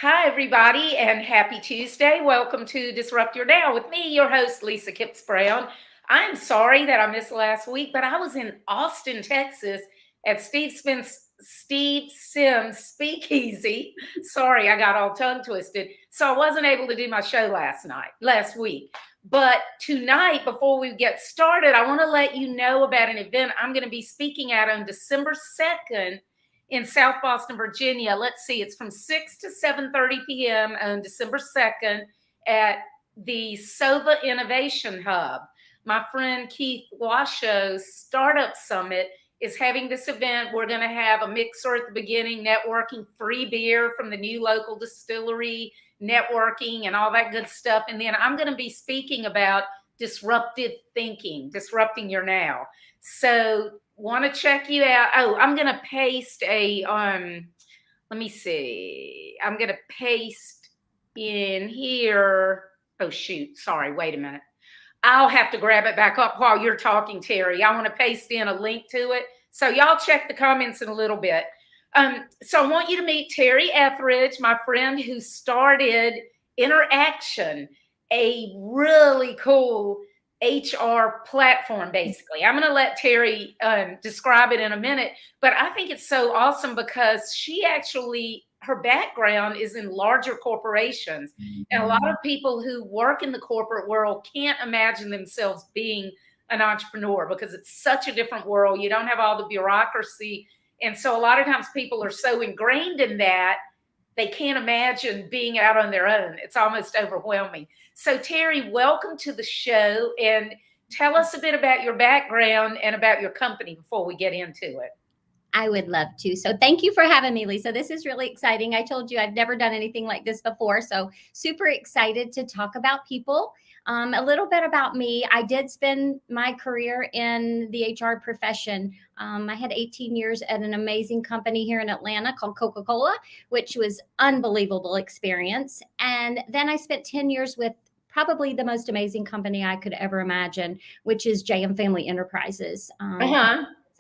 Hi, everybody, and happy Tuesday. Welcome to Disrupt Your Now with me, your host, Lisa Kipps-Brown. I'm sorry that I missed last week, but I was in Austin, Texas at Steve Sims Speakeasy. Sorry, I got all tongue twisted. So I wasn't able to do my show last week. But tonight, before we get started, I want to let you know about an event I'm going to be speaking at on December 2nd in South Boston, Virginia. Let's see, it's from 6 to 7:30 p.m. on December 2nd at the SOVA Innovation Hub. My friend Keith Washow's Startup Summit is having this event. We're going to have a mixer at the beginning, networking, free beer from the new local distillery, networking, and all that good stuff. And then I'm going to be speaking about disruptive thinking, disrupting your now. So want to check you out. Oh, I'm going to paste let me see. I'm going to paste in here. Oh, shoot. Sorry. Wait a minute. I'll have to grab it back up while you're talking, Terry. I want to paste in a link to it. So y'all check the comments in a little bit. So I want you to meet Theresa Etheredge, my friend who started intHRaction, a really cool HR platform, basically. I'm going to let Terry describe it in a minute, but I think it's so awesome because her background is in larger corporations. And a lot of people who work in the corporate world can't imagine themselves being an entrepreneur because it's such a different world. You don't have all the bureaucracy. And so a lot of times people are so ingrained in that, they can't imagine being out on their own. It's almost overwhelming. So Terry, welcome to the show, and tell us a bit about your background and about your company before we get into it. I would love to. So thank you for having me, Lisa. This is really exciting. I told you I've never done anything like this before. So super excited to talk about people. A little bit about me. I did spend my career in the HR profession. I had 18 years at an amazing company here in Atlanta called Coca-Cola, which was unbelievable experience. And then I spent 10 years with probably the most amazing company I could ever imagine, which is JM Family Enterprises.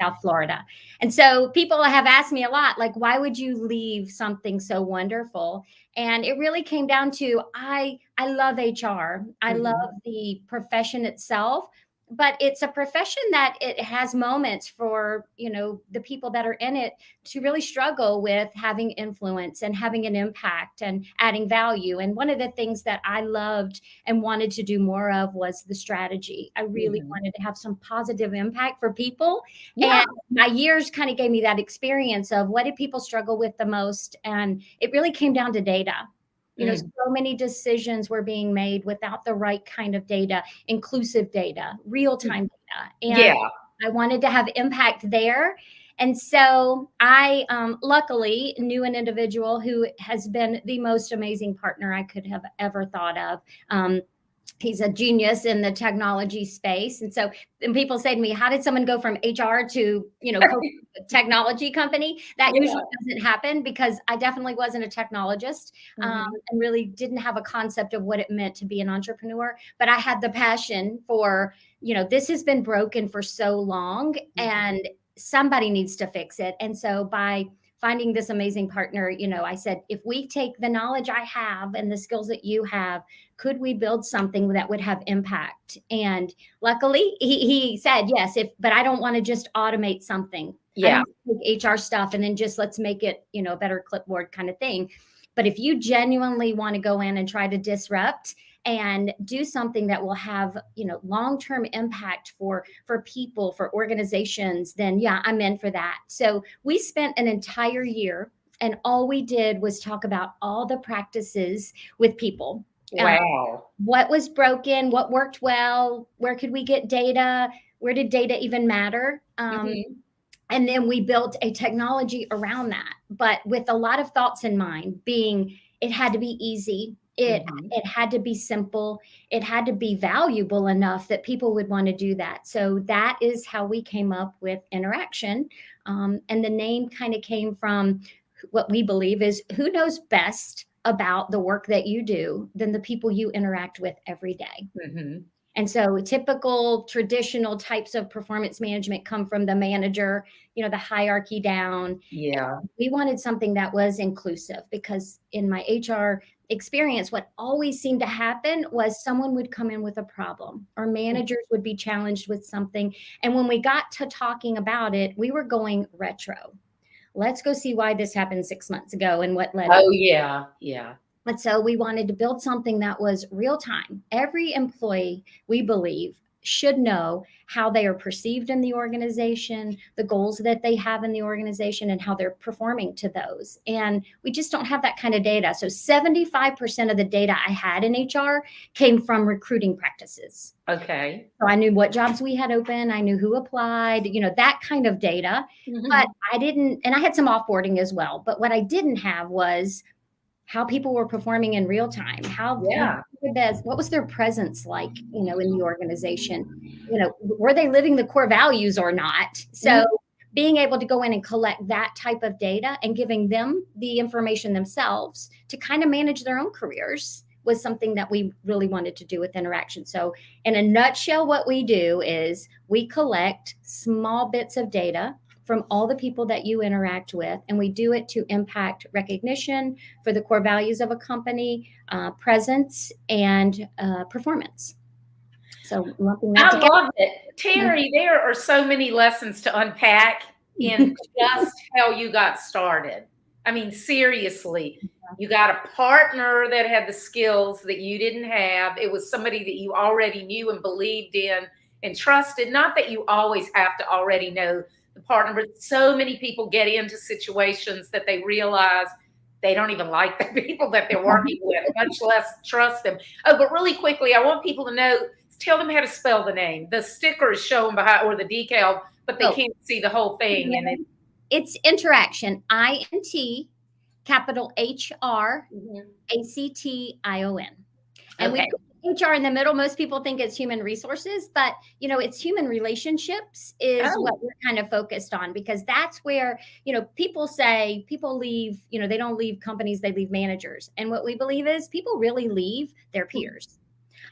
South Florida. And so people have asked me a lot, like, why would you leave something so wonderful? And it really came down to, I love HR. I love the profession itself, but it's a profession that it has moments for, the people that are in it to really struggle with having influence and having an impact and adding value. And one of the things that I loved and wanted to do more of was the strategy. I really wanted to have some positive impact for people. Yeah. And my years kind of gave me that experience of what did people struggle with the most? And it really came down to data. So many decisions were being made without the right kind of data, inclusive data, real-time data. And I wanted to have impact there. And so I luckily knew an individual who has been the most amazing partner I could have ever thought of. He's a genius in the technology space. And so when people say to me, how did someone go from HR to, technology company? That usually doesn't happen because I definitely wasn't a technologist and really didn't have a concept of what it meant to be an entrepreneur. But I had the passion for, this has been broken for so long and somebody needs to fix it. And so by finding this amazing partner, I said, if we take the knowledge I have and the skills that you have, could we build something that would have impact? And luckily he said, yes, but I don't want to just automate something. Yeah. Take HR stuff and then just let's make it, a better clipboard kind of thing. But if you genuinely want to go in and try to disrupt and do something that will have, long-term impact for people, for organizations, then yeah, I'm in for that. So we spent an entire year and all we did was talk about all the practices with people. Wow. What was broken? What worked well? Where could we get data? Where did data even matter? And then we built a technology around that, but with a lot of thoughts in mind, being it had to be easy. It had to be simple. It had to be valuable enough that people would want to do that. So that is how we came up with intHRaction. And the name kind of came from what we believe is who knows best about the work that you do than the people you interact with every day. And so typical traditional types of performance management come from the manager, the hierarchy down. Yeah. We wanted something that was inclusive, because in my HR experience, what always seemed to happen was someone would come in with a problem, or managers would be challenged with something. And when we got to talking about it, we were going retro. Let's go see why this happened 6 months ago and what led up. Oh, yeah. Yeah. And so we wanted to build something that was real time. Every employee, we believe, should know how they are perceived in the organization, the goals that they have in the organization, and how they're performing to those. And we just don't have that kind of data. So 75% of the data I had in HR came from recruiting practices. Okay. So I knew what jobs we had open. I knew who applied, that kind of data. But I didn't, and I had some offboarding as well. But what I didn't have was how people were performing in real time, what was their presence like, in the organization, were they living the core values or not? So being able to go in and collect that type of data and giving them the information themselves to kind of manage their own careers was something that we really wanted to do with intHRaction. So in a nutshell, what we do is we collect small bits of data from all the people that you interact with, and we do it to impact recognition for the core values of a company, presence, and performance. So I love it. Terry, there are so many lessons to unpack in just how you got started. I mean, seriously, you got a partner that had the skills that you didn't have. It was somebody that you already knew and believed in and trusted. Not that you always have to already know the partner, but so many people get into situations that they realize they don't even like the people that they're working with, much less trust them. Oh, but really quickly, I want people to know, tell them how to spell the name. The sticker is shown behind, or the decal, but they can't see the whole thing. And it's intHRaction, INT, capital HR, ACTION. And we put HR in the middle. Most people think it's human resources, but it's human relationships is what we're kind of focused on, because that's where, people say people leave, they don't leave companies, they leave managers. And what we believe is people really leave their peers.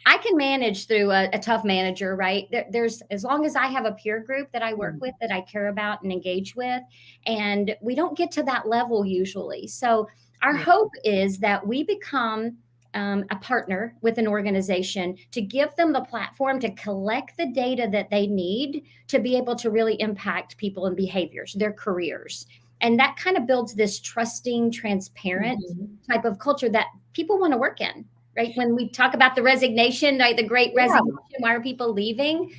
I can manage through a tough manager, right? There's, as long as I have a peer group that I work with, that I care about and engage with, and we don't get to that level usually. So our hope is that we become a partner with an organization to give them the platform to collect the data that they need to be able to really impact people and behaviors, their careers. And that kind of builds this trusting, transparent type of culture that people want to work in. Right? When we talk about the resignation, right, the great resignation, why are people leaving?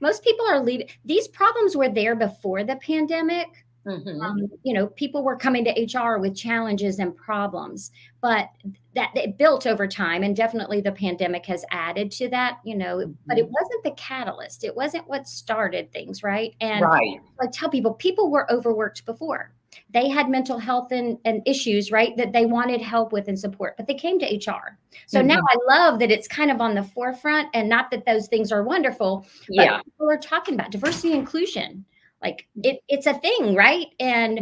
Most people are leaving. These problems were there before the pandemic. People were coming to HR with challenges and problems, but that it built over time, and definitely the pandemic has added to that, but it wasn't the catalyst. It wasn't what started things, right? And I tell people were overworked before. They had mental health and issues, right, that they wanted help with and support, but they came to HR. So now I love that it's kind of on the forefront, and not that those things are wonderful, but people are talking about diversity and inclusion. Like it's a thing, right? And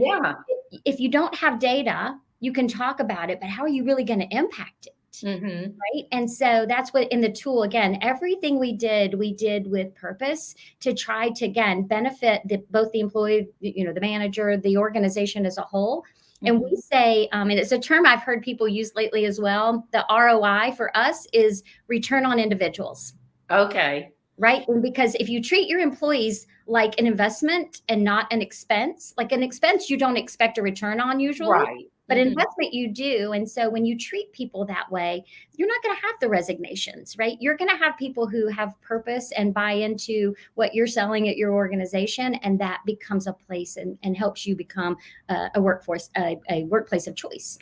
if you don't have data, you can talk about it, but how are you really going to impact it? Right. And so that's what, in the tool, again, everything we did with purpose to try to, again, benefit both the employee, the manager, the organization as a whole. And we say, and it's a term I've heard people use lately as well, the ROI for us is return on individuals. Okay. Right? And because if you treat your employees like an investment and not an expense, like an expense, you don't expect a return on usually. Right. But investment you do. And so when you treat people that way, you're not going to have the resignations, right? You're going to have people who have purpose and buy into what you're selling at your organization. And that becomes a place and helps you become a workplace of choice.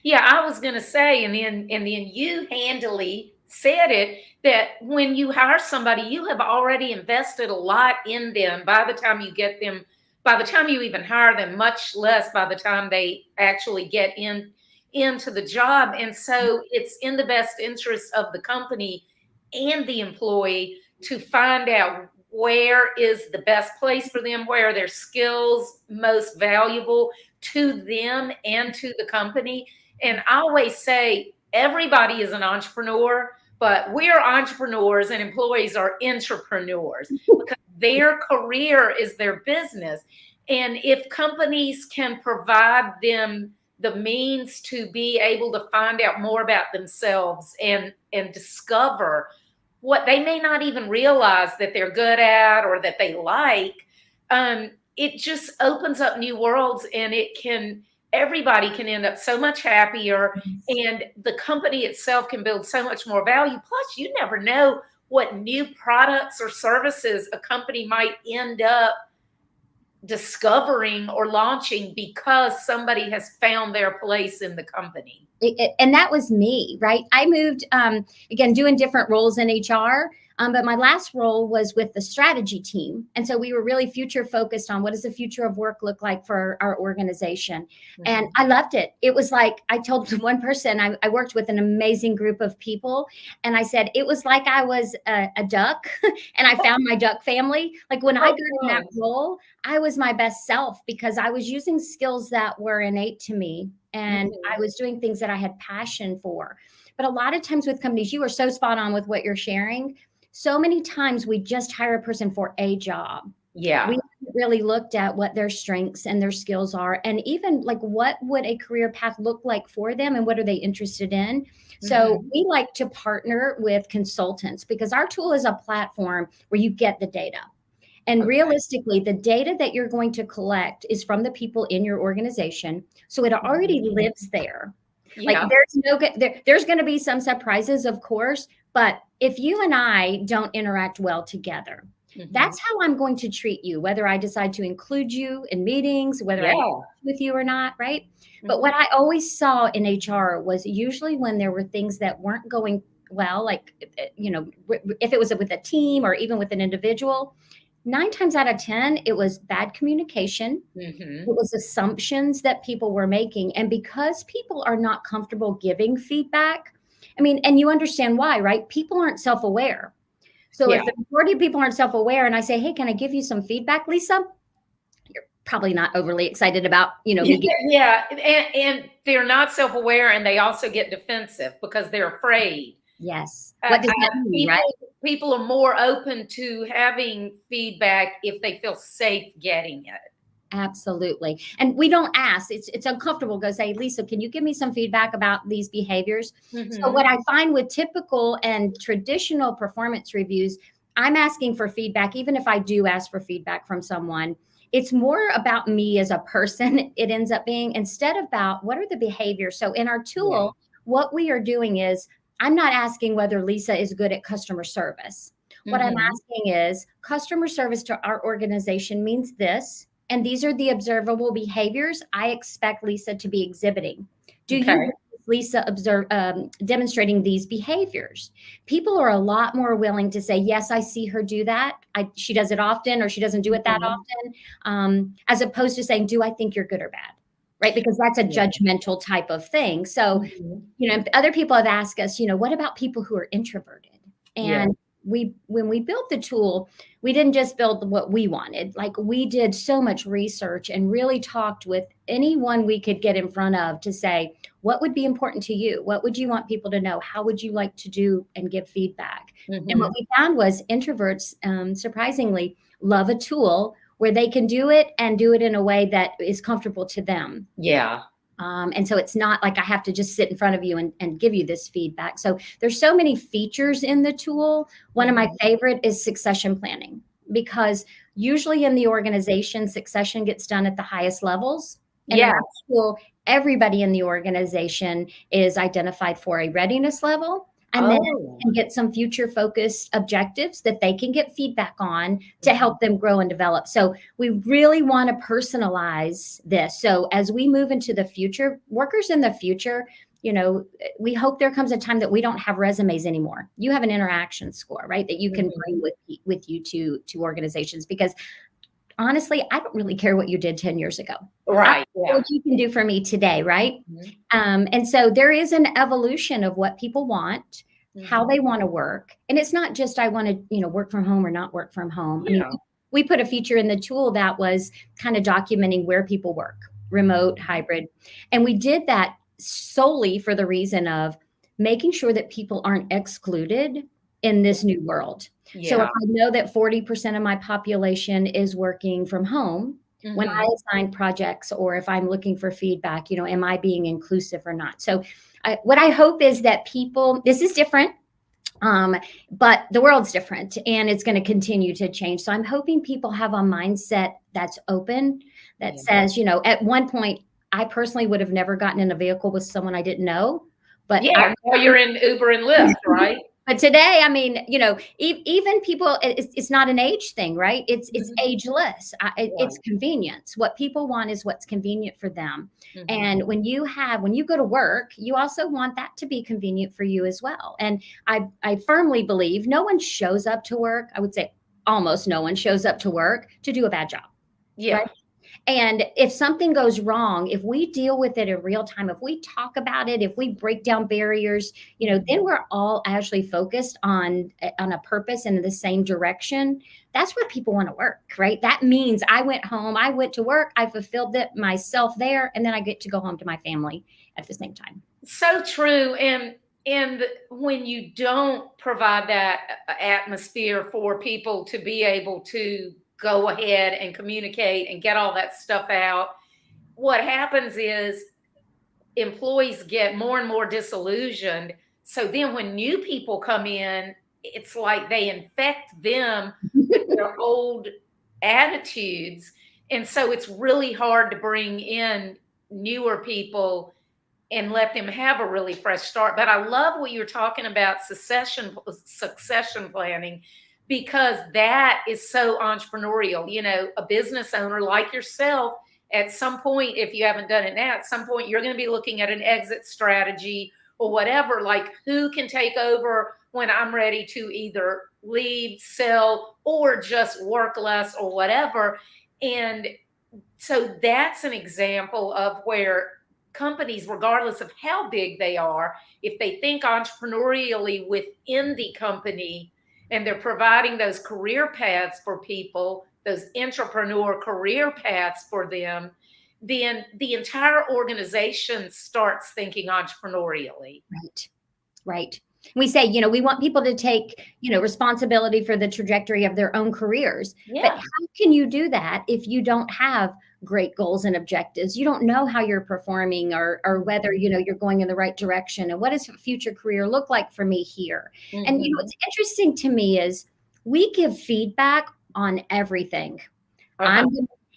Yeah, I was going to say, and then you handily said it, that when you hire somebody, you have already invested a lot in them by the time you get them, by the time you even hire them, much less by the time they actually get into the job. And so it's in the best interest of the company and the employee to find out where is the best place for them, where are their skills most valuable to them and to the company. And I always say everybody is an entrepreneur, but we're entrepreneurs and employees are intrapreneurs because their career is their business. And if companies can provide them the means to be able to find out more about themselves and discover what they may not even realize that they're good at or that they like, it just opens up new worlds, and everybody can end up so much happier, and the company itself can build so much more value. Plus, you never know what new products or services a company might end up discovering or launching because somebody has found their place in the company. And that was me, right? I moved, again, doing different roles in HR. But my last role was with the strategy team. And so we were really future focused on what does the future of work look like for our organization. Mm-hmm. And I loved it. It was like, I told one person, I worked with an amazing group of people. And I said, it was like I was a duck and I found my duck family. Like when I got in that role, I was my best self because I was using skills that were innate to me. And I was doing things that I had passion for. But a lot of times with companies, you are so spot on with what you're sharing. So many times we just hire a person for a job. Yeah. We haven't really looked at what their strengths and their skills are, and even like what would a career path look like for them and what are they interested in. So we like to partner with consultants because our tool is a platform where you get the data. And realistically, the data that you're going to collect is from the people in your organization. So it already lives there. Yeah. Like there's going to be some surprises, of course, but if you and I don't interact well together, that's how I'm going to treat you, whether I decide to include you in meetings, whether I work with you or not, right? But what I always saw in HR was usually when there were things that weren't going well, like, you know, if it was with a team or even with an individual, 9 times out of 10, it was bad communication. It was assumptions that people were making. And because people are not comfortable giving feedback, I mean, and you understand why, right? People aren't self-aware. So if the majority of people aren't self-aware and I say, hey, can I give you some feedback, Lisa? You're probably not overly excited about, you know, me and they're not self-aware, and they also get defensive because they're afraid. Yes. What does that mean, right? People are more open to having feedback if they feel safe getting it. Absolutely. And we don't ask. It's uncomfortable to go say, Lisa, can you give me some feedback about these behaviors? So what I find with typical and traditional performance reviews, I'm asking for feedback. Even if I do ask for feedback from someone, it's more about me as a person. It ends up being instead about what are the behaviors. So in our tool, what we are doing is I'm not asking whether Lisa is good at customer service. What I'm asking is customer service to our organization means this. And these are the observable behaviors I expect Lisa to be exhibiting. Do you, Lisa, demonstrating these behaviors? People are a lot more willing to say, yes, I see her do that. She does it often, or she doesn't do it that often, as opposed to saying, do I think you're good or bad? Right? Because that's a judgmental type of thing. So, you know, other people have asked us, you know, what about people who are introverted? And when we built the tool, we didn't just build what we wanted. Like we did so much research and really talked with anyone we could get in front of to say, what would be important to you? What would you want people to know? How would you like to do and give feedback? And what we found was introverts, surprisingly, love a tool where they can do it and do it in a way that is comfortable to them. Yeah. And so it's not like I have to just sit in front of you and give you this feedback. So there's so many features in the tool. One of my favorite is succession planning, because usually in the organization, succession gets done at the highest levels. And in our tool, everybody in the organization is identified for a readiness level. And then can get some future focused objectives that they can get feedback on to help them grow and develop. So we really want to personalize this. So as we move into the future, workers in the future, you know, we hope there comes a time that we don't have resumes anymore. You have an interaction score, right? That you can bring with you to organizations, because honestly, I don't really care what you did 10 years ago. Right. What you can do for me today, right? And so there is an evolution of what people want, how they want to work. And it's not just I want to, you know, work from home or not work from home. I mean, we put a feature in the tool that was kind of documenting where people work, remote, hybrid. And we did that solely for the reason of making sure that people aren't excluded in this new world. Yeah. So if I know that 40% of my population is working from home, when I assign projects or if I'm looking for feedback, am I being inclusive or not? So what I hope is that people, this is different, but the world's different and it's going to continue to change. So I'm hoping people have a mindset that's open, that says, at one point, I personally would have never gotten in a vehicle with someone I didn't know. But now you're in Uber and Lyft, right? But today, I mean, even people, it's not an age thing, right? It's ageless. It's convenience. What people want is what's convenient for them. And when you go to work, you also want that to be convenient for you as well. And I firmly believe no one shows up to work. I would say almost no one shows up to work to do a bad job. Yeah. Right? And if something goes wrong, if we deal with it in real time, if we talk about it, if we break down barriers, then we're all actually focused on a purpose and in the same direction. That's where people want to work, right? That means I went home, I went to work, I fulfilled myself there, and then I get to go home to my family at the same time. So true. And when you don't provide that atmosphere for people to be able to go ahead and communicate and get all that stuff out, what happens is employees get more and more disillusioned. So then when new people come in, it's like they infect them with their old attitudes. And so it's really hard to bring in newer people and let them have a really fresh start. But I love what you're talking about, succession planning, because that is so entrepreneurial. A business owner like yourself, at some point, if you haven't done it now, at some point, you're going to be looking at an exit strategy or whatever, like who can take over when I'm ready to either leave, sell, or just work less or whatever. And so that's an example of where companies, regardless of how big they are, if they think entrepreneurially within the company, and they're providing those career paths for people, those entrepreneur career paths for them, then the entire organization starts thinking entrepreneurially. Right. We say, we want people to take, responsibility for the trajectory of their own careers. Yeah. But how can you do that if you don't have great goals and objectives? You don't know how you're performing or whether, you're going in the right direction. And what does a future career look like for me here? And, what's interesting to me is we give feedback on everything.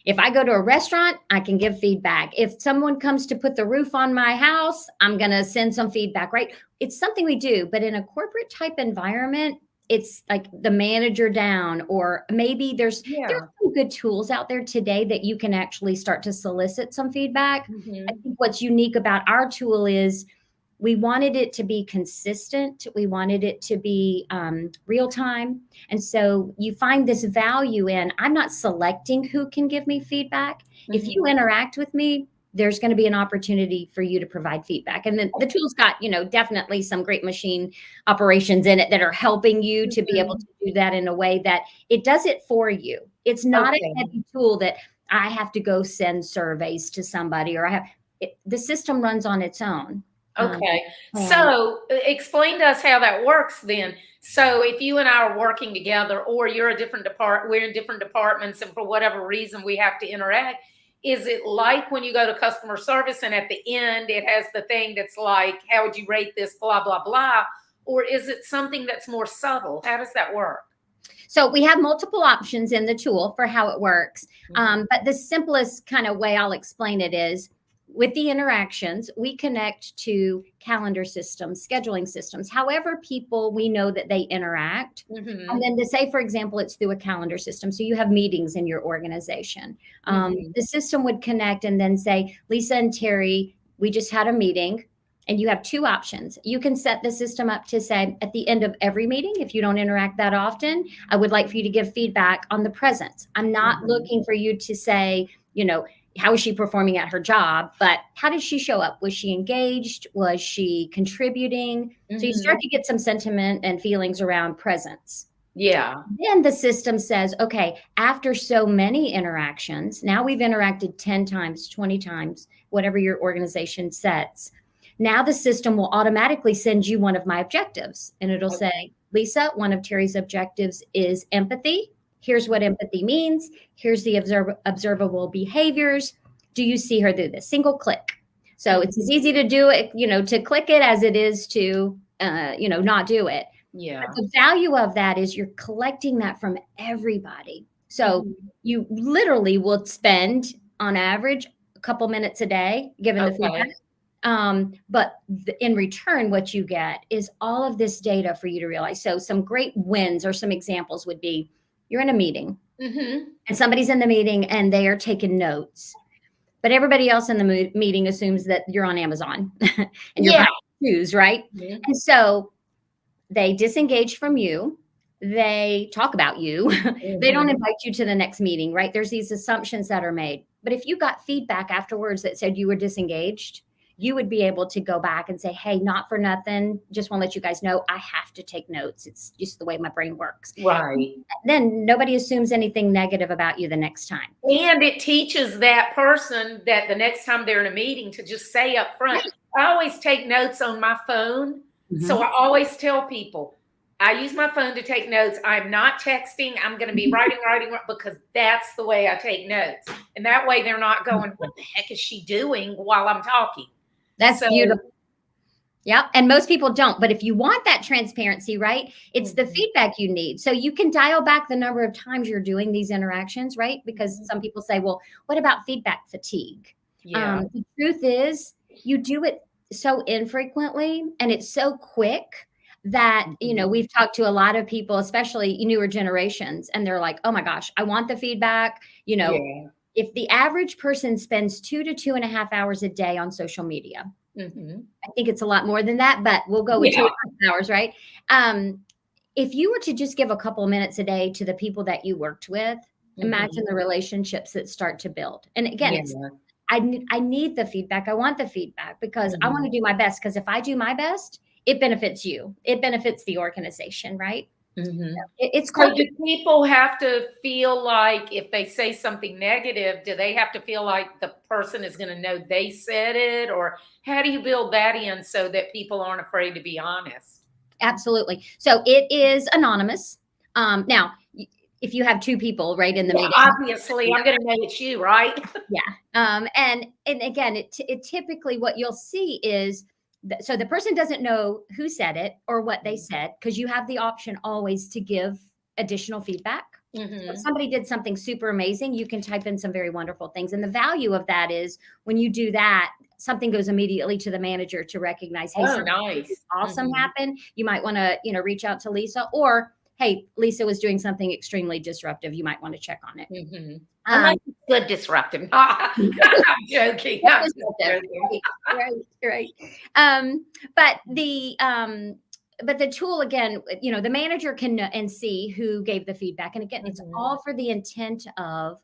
If I go to a restaurant, I can give feedback. If someone comes to put the roof on my house, I'm going to send some feedback, right? It's something we do, but in a corporate type environment, it's like the manager down, or maybe there's some good tools out there today that you can actually start to solicit some feedback. I think what's unique about our tool is we wanted it to be consistent. We wanted it to be real time. And so you find this value in, I'm not selecting who can give me feedback. If you interact with me, there's going to be an opportunity for you to provide feedback. And then the tool's got, definitely some great machine operations in it that are helping you to be able to do that in a way that it does it for you. It's not a heavy tool that I have to go send surveys to somebody, or the system runs on its own. Okay. So explain to us how that works then. So if you and I are working together, or you're we're in different departments, and for whatever reason we have to interact, is it like when you go to customer service and at the end it has the thing that's like, how would you rate this, blah, blah, blah? Or is it something that's more subtle? How does that work? So we have multiple options in the tool for how it works. But the simplest kind of way I'll explain it is, with the interactions, we connect to calendar systems, scheduling systems, however we know that they interact. And then to say, for example, it's through a calendar system. So you have meetings in your organization. The system would connect and then say, Lisa and Terry, we just had a meeting. And you have two options. You can set the system up to say, at the end of every meeting, if you don't interact that often, I would like for you to give feedback on the presence. I'm not looking for you to say, how is she performing at her job, but how did she show up? Was she engaged? Was she contributing? So you start to get some sentiment and feelings around presence. Yeah. Then the system says, okay, after so many interactions, now we've interacted 10 times, 20 times, whatever your organization sets. Now the system will automatically send you one of my objectives, and it'll Okay. say, Lisa, one of Terry's objectives is empathy. Here's what empathy means. Here's the observable behaviors. Do you see her do this? Single click. So it's as easy to do it, to click it as it is to, not do it. Yeah. But the value of that is you're collecting that from everybody. So you literally will spend, on average, a couple minutes a day giving the feedback. But in return, what you get is all of this data for you to realize. So some great wins or some examples would be, you're in a meeting and somebody's in the meeting and they are taking notes, but everybody else in the meeting assumes that you're on Amazon and you're buying shoes, right? And so they disengage from you. They talk about you. They don't invite you to the next meeting, right? There's these assumptions that are made. But if you got feedback afterwards that said you were disengaged, you would be able to go back and say, hey, not for nothing. Just want to let you guys know I have to take notes. It's just the way my brain works. Right. Then nobody assumes anything negative about you the next time. And it teaches that person that the next time they're in a meeting to just say up front, I always take notes on my phone. So I always tell people, I use my phone to take notes. I'm not texting. I'm going to be writing, because that's the way I take notes. And that way they're not going, what the heck is she doing while I'm talking? That's beautiful. Yeah. And most people don't. But if you want that transparency, right, it's the feedback you need. So you can dial back the number of times you're doing these interactions, right? Because some people say, well, what about feedback fatigue? The truth is you do it so infrequently and it's so quick that, we've talked to a lot of people, especially newer generations, and they're like, oh my gosh, I want the feedback. If the average person spends 2 to 2.5 hours a day on social media, I think it's a lot more than that, but we'll go with 2.5 hours, right? If you were to just give a couple of minutes a day to the people that you worked with, imagine the relationships that start to build. And again, I need the feedback. I want the feedback because I want to do my best. Because if I do my best, it benefits you. It benefits the organization, right? It's So do people have to feel like if they say something negative, do they have to feel like the person is going to know they said it? Or how do you build that in so that people aren't afraid to be honest? Absolutely. So it is anonymous. Now, if you have two people right in the meeting, obviously I'm going to know it's you, right? And again, it typically what you'll see is so the person doesn't know who said it or what they said, because you have the option always to give additional feedback. If somebody did something super amazing, you can type in some very wonderful things. And the value of that is when you do that, something goes immediately to the manager to recognize, hey, nice. Awesome happened. You might want to, reach out to Lisa, or hey, Lisa was doing something extremely disruptive. You might want to check on it. I like good disruptive. I'm joking. Right. But the tool, again, the manager can and see who gave the feedback. And again, it's all for the intent of,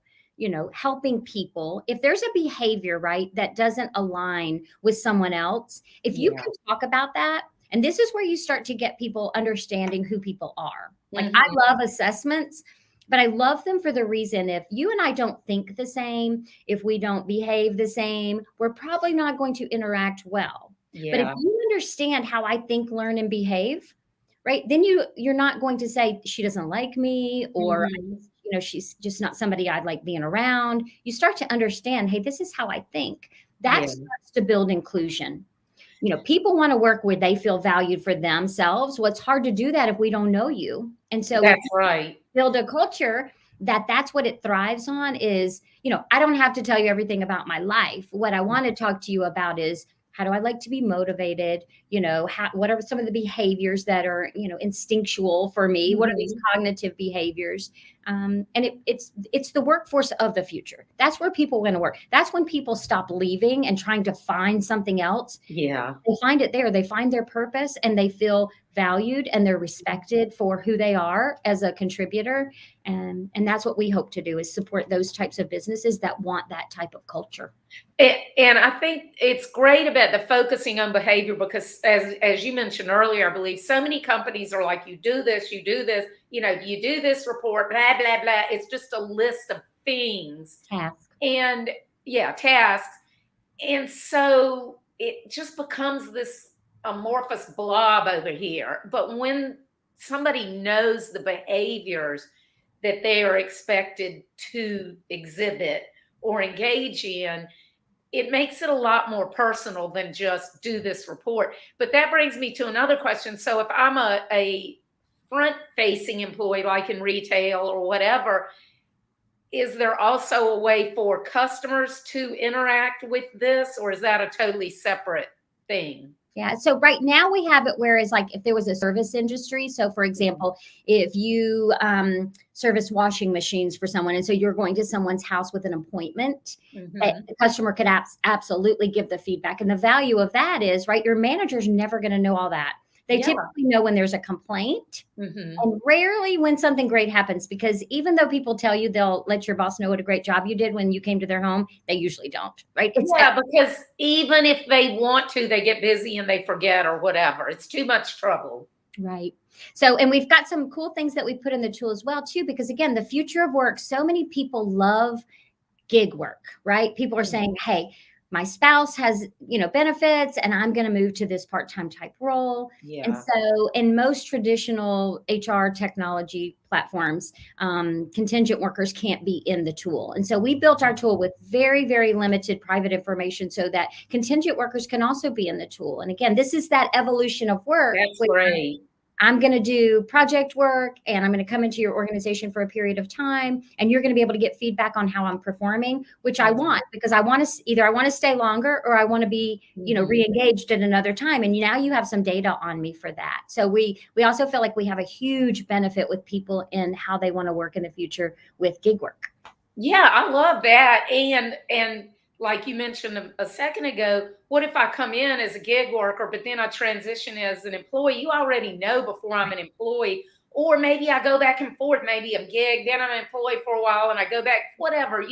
helping people. If there's a behavior, right, that doesn't align with someone else, if you can talk about that, and this is where you start to get people understanding who people are. Like I love assessments, but I love them for the reason if you and I don't think the same, if we don't behave the same, we're probably not going to interact well. But if you understand how I think, learn, and behave, right, then you're not going to say she doesn't like me or, she's just not somebody I'd like being around. You start to understand, hey, this is how I think. That starts to build inclusion. People want to work where they feel valued for themselves. Well, it's hard to do that if we don't know you. And so that's right. Build a culture that's what it thrives on is, I don't have to tell you everything about my life. What I want to talk to you about is, how do I like to be motivated? What are some of the behaviors that are, instinctual for me? What are these cognitive behaviors? And it's the workforce of the future. That's where people want to work. That's when people stop leaving and trying to find something else. Yeah. They find it there. They find their purpose and they feel valued and they're respected for who they are as a contributor. And that's what we hope to do, is support those types of businesses that want that type of culture. And I think it's great about the focusing on behavior, because as you mentioned earlier, I believe so many companies are like, you do this, you do this, you do this report, blah, blah, blah. It's just a list of things. Tasks. And tasks. And so it just becomes this amorphous blob over here. But when somebody knows the behaviors that they are expected to exhibit or engage in, it makes it a lot more personal than just do this report. But that brings me to another question. So if I'm a front-facing employee, like in retail or whatever, is there also a way for customers to interact with this, or is that a totally separate thing? Yeah. So right now we have it whereas like if there was a service industry. So for example, if you service washing machines for someone, and so you're going to someone's house with an appointment, the customer could absolutely give the feedback. And the value of that is, right, your manager's never going to know all that. They typically know when there's a complaint and rarely when something great happens, because even though people tell you they'll let your boss know what a great job you did when you came to their home, they usually don't, right? Because even if they want to, they get busy and they forget or whatever. It's too much trouble. Right. So, and we've got some cool things that we put in the tool as well, too, because again, the future of work, so many people love gig work, right? People are saying, hey, my spouse has, benefits and I'm going to move to this part-time type role. Yeah. And so in most traditional HR technology platforms, contingent workers can't be in the tool. And so we built our tool with very, very limited private information so that contingent workers can also be in the tool. And again, this is that evolution of work. That's great. I'm going to do project work and I'm going to come into your organization for a period of time, and you're going to be able to get feedback on how I'm performing, which I want, because I want to either I want to stay longer or I want to be, re-engaged at another time. And now you have some data on me for that. So we also feel like we have a huge benefit with people in how they want to work in the future with gig work. Yeah, I love that. And like you mentioned a second ago, what if I come in as a gig worker, but then I transition as an employee? You already know before I'm an employee, or maybe I go back and forth, maybe a gig, then I'm an employee for a while and I go back, whatever,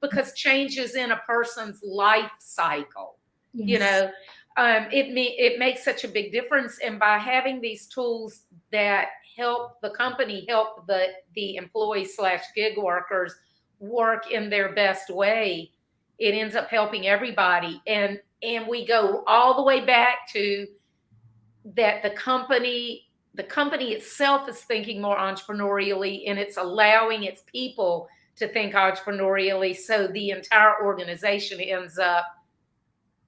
because changes in a person's life cycle, Yes. it makes such a big difference. And by having these tools that help the company, help the employee/gig workers work in their best way, it ends up helping everybody. And we go all the way back to that the company itself is thinking more entrepreneurially, and it's allowing its people to think entrepreneurially. So the entire organization ends up,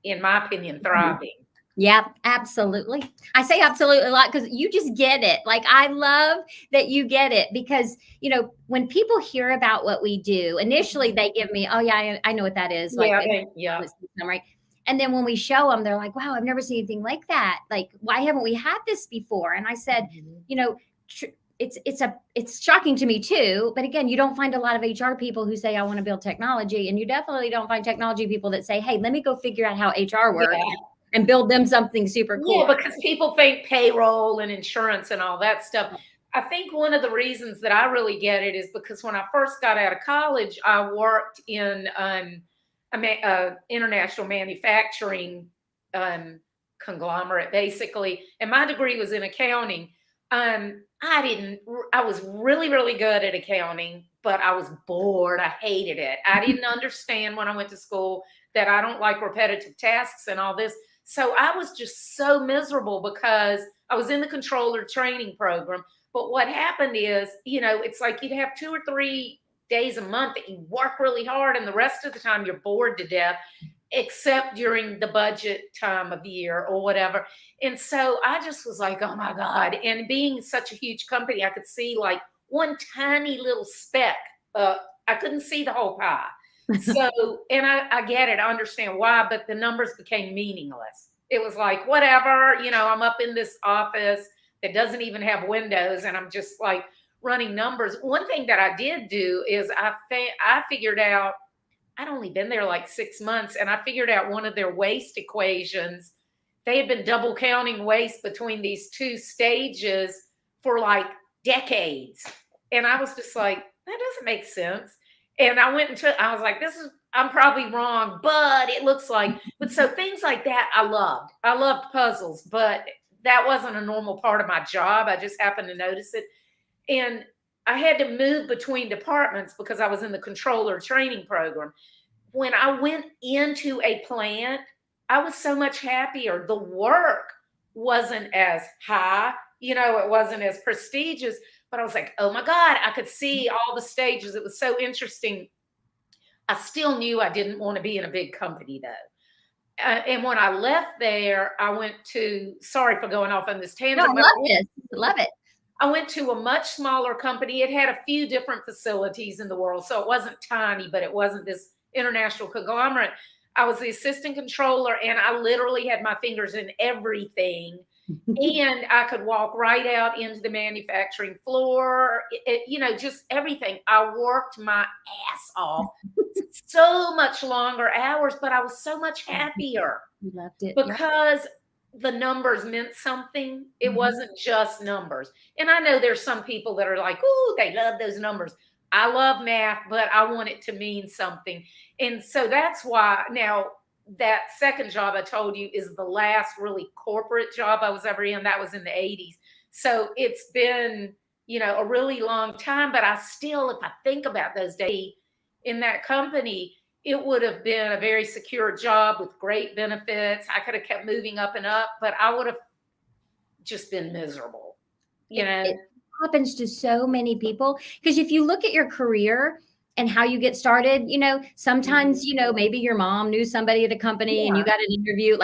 in my opinion, thriving. Yeah, absolutely. I say absolutely a lot because you just get it. Like, I love that you get it because, when people hear about what we do, initially they give me, oh yeah, I know what that is. Right. And then when we show them, they're like, wow, I've never seen anything like that. Like, why haven't we had this before? And I said, it's shocking to me too. But again, you don't find a lot of HR people who say, I want to build technology. And you definitely don't find technology people that say, hey, let me go figure out how HR works. Yeah. And build them something super cool. Yeah, because people think payroll and insurance and all that stuff. I think one of the reasons that I really get it is because when I first got out of college, I worked in international manufacturing conglomerate, basically. And my degree was in accounting. I was really, really good at accounting, but I was bored. I hated it. I didn't understand when I went to school that I don't like repetitive tasks and all this. So I was just so miserable because I was in the controller training program. But what happened is, it's like you'd have 2 or 3 days a month that you work really hard, and the rest of the time you're bored to death, except during the budget time of year or whatever. And so I just was like, oh my God. And being such a huge company, I could see like one tiny little speck. I couldn't see the whole pie. So, and I get it, I understand why, but the numbers became meaningless. It was like, whatever, I'm up in this office that doesn't even have windows, and I'm just like running numbers. One thing that I did do is I figured out, I'd only been there like 6 months, and I figured out one of their waste equations. They had been double counting waste between these 2 stages for like decades. And I was just like, that doesn't make sense. And I was like, I'm probably wrong, but it looks like, but so things like that I loved. I loved puzzles, but that wasn't a normal part of my job. I just happened to notice it. And I had to move between departments because I was in the controller training program. When I went into a plant, I was so much happier. The work wasn't as high, it wasn't as prestigious, but I was like, oh my God, I could see all the stages. It was so interesting. I still knew I didn't want to be in a big company though. And when I left there, I went to, sorry for going off on this No, I tangent, but love this. Love it. I went to a much smaller company. It had a few different facilities in the world. So it wasn't tiny, but it wasn't this international conglomerate. I was the assistant controller and I literally had my fingers in everything. And I could walk right out into the manufacturing floor, just everything. I worked my ass off so much longer hours, but I was so much happier. You loved it. Because the numbers meant something. It wasn't just numbers. And I know there's some people that are like, ooh, they love those numbers. I love math, but I want it to mean something. And so that's why now that second job I told you is the last really corporate job I was ever in. That was in the 80s. So it's been, a really long time, but I still, if I think about those days in that company, it would have been a very secure job with great benefits. I could have kept moving up and up, but I would have just been miserable. It happens to so many people, because if you look at your career and how you get started, sometimes, maybe your mom knew somebody at a company and you got an interview,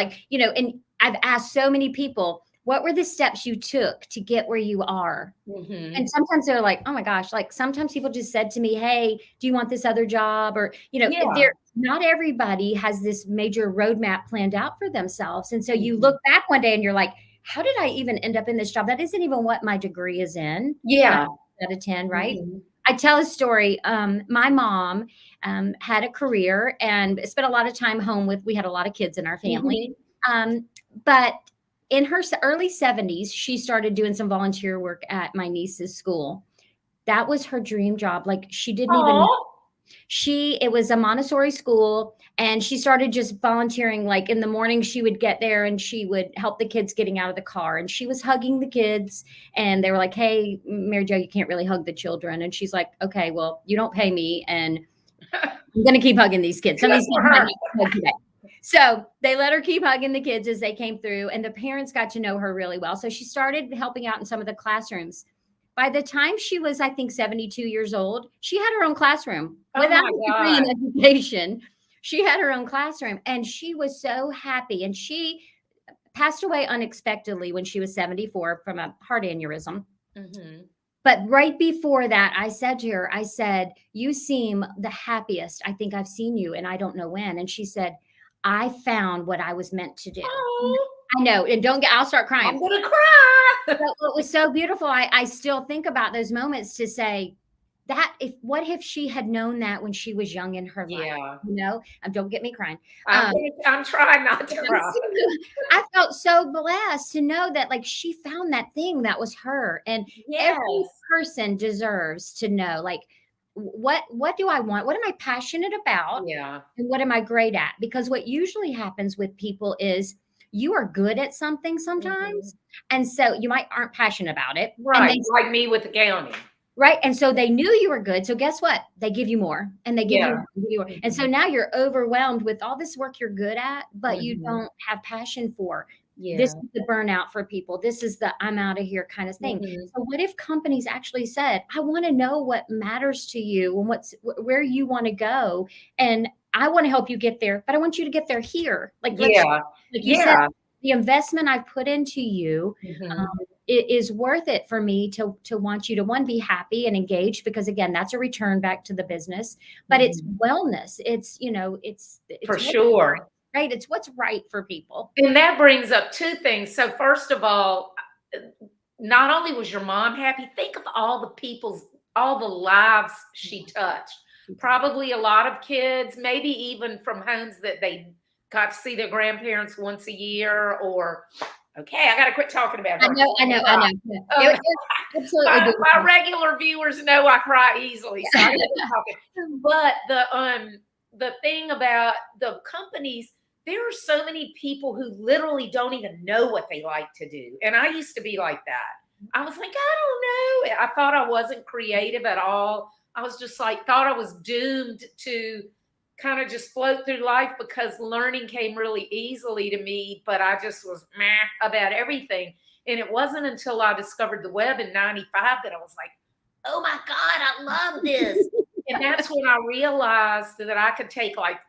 and I've asked so many people, what were the steps you took to get where you are? And sometimes they're like, oh my gosh, like sometimes people just said to me, hey, do you want this other job? Or, not everybody has this major roadmap planned out for themselves. And so you look back one day and you're like, how did I even end up in this job? That isn't even what my degree is in. Yeah. 9 out of 10, right? I tell a story. My mom had a career and spent a lot of time home we had a lot of kids in our family. But in her early 70s, she started doing some volunteer work at my niece's school. That was her dream job. Like she didn't even, it was a Montessori school, and she started just volunteering. Like in the morning she would get there and she would help the kids getting out of the car, and she was hugging the kids, and they were like, hey, Mary Jo, you can't really hug the children. And she's like, okay, well, you don't pay me and I'm going to keep hugging these kids. Some of these kids might need to hug today. So they let her keep hugging the kids as they came through, and the parents got to know her really well. So she started helping out in some of the classrooms. By the time she was, I think, 72 years old, she had her own classroom without a degree in education. She had her own classroom, and she was so happy. And she passed away unexpectedly when she was 74 from a heart aneurysm. But right before that, I said to her, you seem the happiest I think I've seen you, and I don't know when. And she said, I found what I was meant to do. I know. And I'll start crying. I'm going to cry. But what was so beautiful, I still think about those moments to say that what if she had known that when she was young in her life? Don't get me crying. I'm trying not to cry. I felt so blessed to know that like she found that thing that was her. And every person deserves to know, like, what do I want? What am I passionate about? And what am I great at? Because what usually happens with people is you are good at something sometimes. And so you aren't passionate about it. Right. Like me with accounting. Right. And so they knew you were good. So guess what? They give you more and they give you more. And so now you're overwhelmed with all this work you're good at, but you don't have passion for. This is the burnout for people. This is the I'm out of here kind of thing. So what if companies actually said, I want to know what matters to you and where you want to go. And I want to help you get there, but I want you to get there here. Like you said, the investment I've put into you it is worth it for me to want you to, one, be happy and engaged, because again, that's a return back to the business, but it's wellness. It's, it's for sure. Right. It's what's right for people. And that brings up two things. So first of all, not only was your mom happy, think of all the lives she touched. Probably a lot of kids, maybe even from homes that they got to see their grandparents once a year, or okay, I got to quit talking about her. I know. Absolutely. My regular viewers know I cry easily, so I keep talking. But the thing about the companies, there are so many people who literally don't even know what they like to do. And I used to be like that. I was like, I don't know. I thought I wasn't creative at all. I was just like, thought I was doomed to kind of just float through life because learning came really easily to me, but I just was meh about everything. And it wasn't until I discovered the web in 95 that I was like, oh my God, I love this. And that's when I realized that I could take like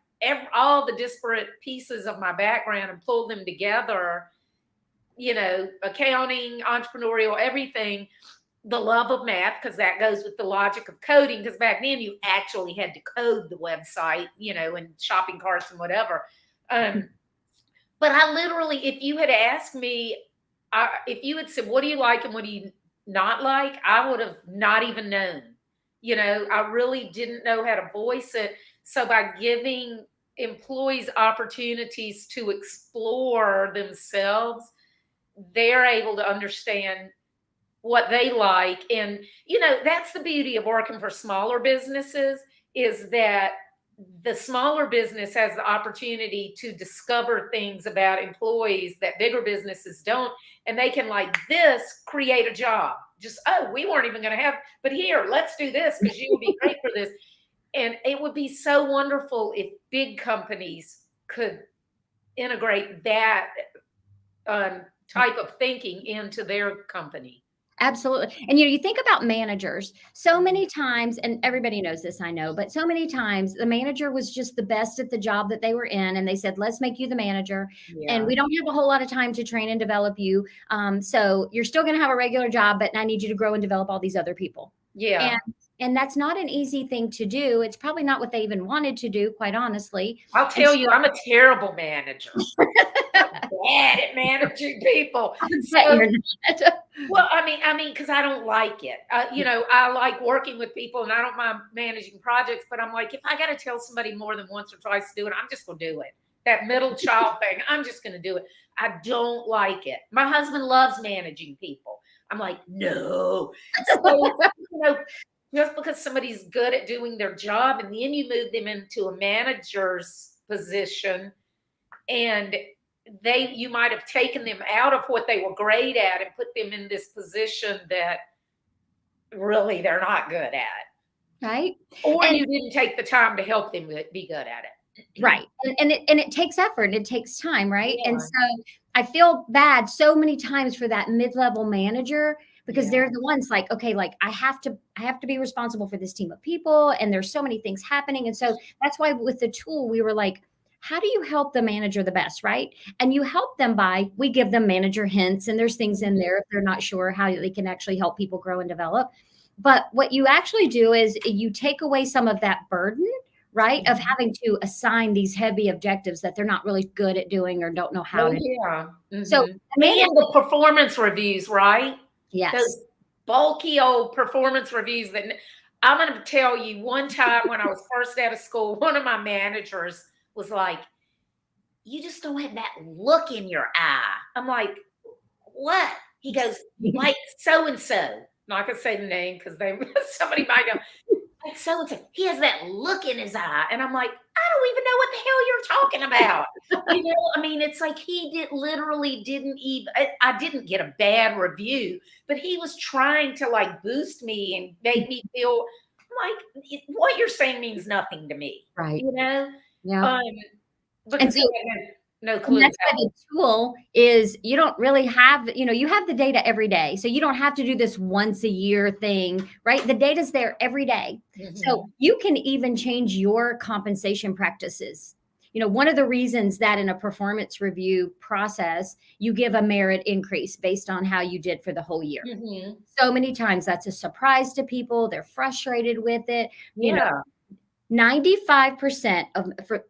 all the disparate pieces of my background and pull them together, accounting, entrepreneurial, everything, the love of math, because that goes with the logic of coding, because back then you actually had to code the website, and shopping carts and whatever. But I literally, if you had asked me, if you had said, what do you like and what do you not like, I would have not even known. I really didn't know how to voice it. So by giving employees opportunities to explore themselves, they're able to understand what they like. And, that's the beauty of working for smaller businesses, is that the smaller business has the opportunity to discover things about employees that bigger businesses don't. And they can, like this, create a job. Just, we weren't even going to have, but here, let's do this because you would be great for this. And it would be so wonderful if big companies could integrate that type of thinking into their company. Absolutely. And you think about managers so many times, and everybody knows this, I know, but so many times the manager was just the best at the job that they were in. And they said, let's make you the manager. Yeah. And we don't have a whole lot of time to train and develop you. So you're still going to have a regular job, but I need you to grow and develop all these other people. Yeah. And that's not an easy thing to do. It's probably not what they even wanted to do, quite honestly. I'll tell you, I'm a terrible manager. I'm bad at managing people. Well, I mean, because I don't like it. I like working with people and I don't mind managing projects, but I'm like, if I got to tell somebody more than once or twice to do it, I'm just going to do it. That middle child thing, I'm just going to do it. I don't like it. My husband loves managing people. I'm like, no. So, just because somebody's good at doing their job and then you move them into a manager's position and you might have taken them out of what they were great at and put them in this position that really they're not good at. Right. Or you didn't take the time to help them be good at it. Right. And it takes effort. It takes time. Right. Yeah. And so I feel bad so many times for that mid-level manager, because they're the ones like, okay, like I have to be responsible for this team of people. And there's so many things happening. And so that's why with the tool, we were like, how do you help the manager the best, right? And you help them we give them manager hints, and there's things in there if they're not sure how they can actually help people grow and develop. But what you actually do is you take away some of that burden, right, of having to assign these heavy objectives that they're not really good at doing or don't know how to do. Mm-hmm. So and the performance reviews, right? Yes. Those bulky old performance reviews that I'm going to tell you, one time when I was first out of school, one of my managers was like, you just don't have that look in your eye. I'm like, what? He goes, like so-and-so. I'm not going to say the name because somebody might know. Like so-and-so, he has that look in his eye. And I'm like, I don't even know what the hell you're talking about. I mean, it's like I didn't get a bad review, but he was trying to like boost me and make me feel like what you're saying means nothing to me. Right. Yeah. And so, no clue. And that's why the tool is you don't really have, you have the data every day. So you don't have to do this once a year thing, right? The data's there every day. Mm-hmm. So you can even change your compensation practices. One of the reasons that in a performance review process, you give a merit increase based on how you did for the whole year. Mm-hmm. So many times that's a surprise to people. They're frustrated with it. 95%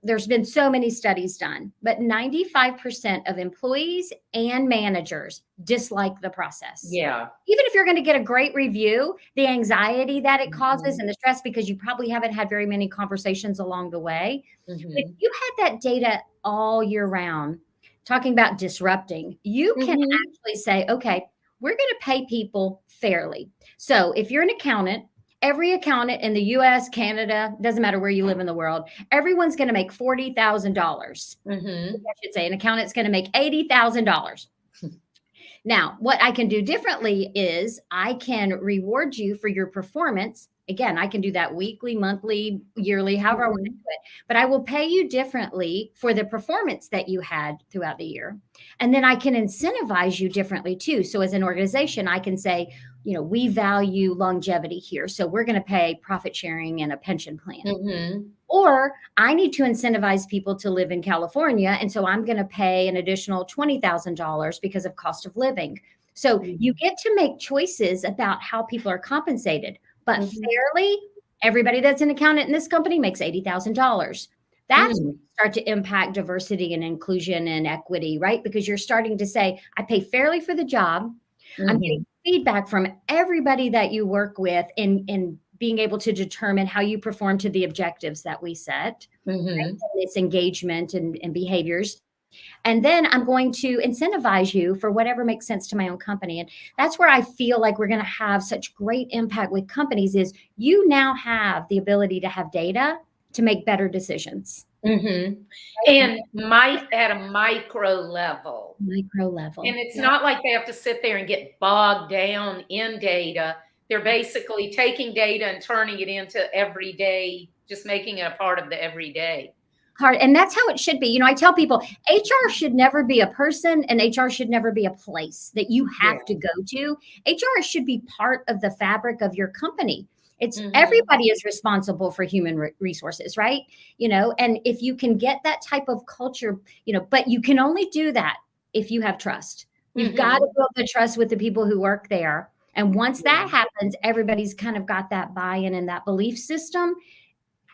there's been so many studies done, but 95% of employees and managers dislike the process. Yeah. Even if you're going to get a great review, the anxiety that it causes and the stress, because you probably haven't had very many conversations along the way. Mm-hmm. If you had that data all year round, talking about disrupting, you can actually say, okay, we're going to pay people fairly. So if you're an accountant, every accountant in the US, Canada, doesn't matter where you live in the world, everyone's going to make $40,000. I should say an accountant's going to make $80,000. Now, what I can do differently is I can reward you for your performance Again, I can do that weekly, monthly, yearly, however I want to do it. But I will pay you differently for the performance that you had throughout the year. And then I can incentivize you differently too. So as an organization, I can say, we value longevity here. So we're going to pay profit sharing and a pension plan. Mm-hmm. Or I need to incentivize people to live in California. And so I'm going to pay an additional $20,000 because of cost of living. So you get to make choices about how people are compensated. But fairly, everybody that's an accountant in this company makes $80,000. That's when you start to impact diversity and inclusion and equity, right? Because you're starting to say, I pay fairly for the job. I'm getting feedback from everybody that you work with in being able to determine how you perform to the objectives that we set. Right? It's engagement and behaviors. And then I'm going to incentivize you for whatever makes sense to my own company. And that's where I feel like we're going to have such great impact with companies is you now have the ability to have data to make better decisions. And at a micro level. And it's not like they have to sit there and get bogged down in data. They're basically taking data and turning it into everyday, just making it a part of the everyday. And that's how it should be. I tell people HR should never be a person and HR should never be a place that you have to go to. HR should be part of the fabric of your company. It's everybody is responsible for human resources, right? And if you can get that type of culture, but you can only do that if you have trust. You've got to build the trust with the people who work there. And once that happens, everybody's kind of got that buy-in and that belief system.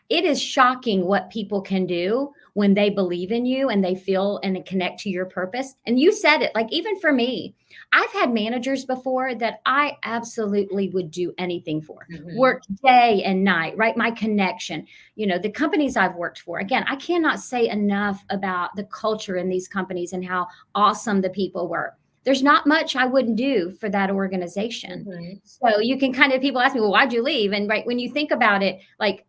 It is shocking what people can do when they believe in you and they feel and connect to your purpose. And you said it, like even for me, I've had managers before that I absolutely would do anything for, work day and night, right? My connection, the companies I've worked for, again, I cannot say enough about the culture in these companies and how awesome the people were. There's not much I wouldn't do for that organization. So you can people ask me, well, why'd you leave? And right, when you think about it, like,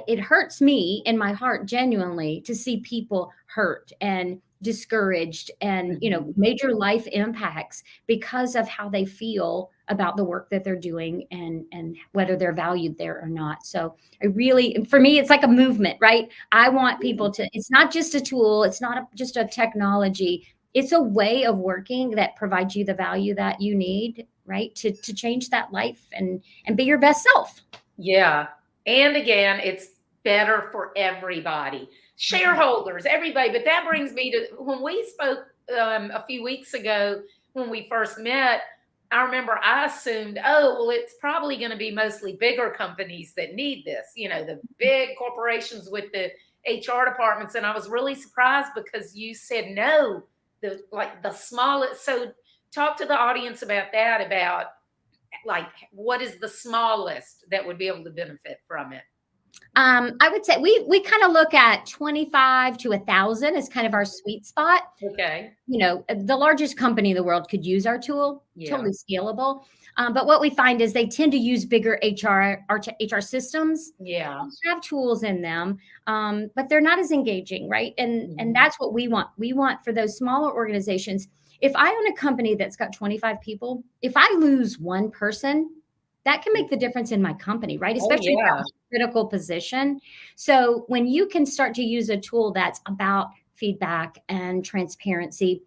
it hurts me in my heart genuinely to see people hurt and discouraged and, major life impacts because of how they feel about the work that they're doing and whether they're valued there or not. So for me, it's like a movement, right? I want people to, it's not just a tool. It's not just a technology. It's a way of working that provides you the value that you need, right? To change that life and be your best self. Yeah. And again, it's better for everybody, shareholders, everybody. But that brings me to when we spoke a few weeks ago, when we first met, I remember I assumed, it's probably going to be mostly bigger companies that need this, the big corporations with the HR departments. And I was really surprised because you said no, the smallest. So talk to the audience about that, about what is the smallest that would be able to benefit from it? I would say we kind of look at 25 to 1,000 as kind of our sweet spot. Okay. The largest company in the world could use our tool, totally scalable. But what we find is they tend to use bigger HR systems. Yeah. They have tools in them, but they're not as engaging, right? And that's what we want. We want for those smaller organizations. If I own a company that's got 25 people, if I lose one person, that can make the difference in my company, right? Especially if I'm in a critical position. So when you can start to use a tool that's about feedback and transparency,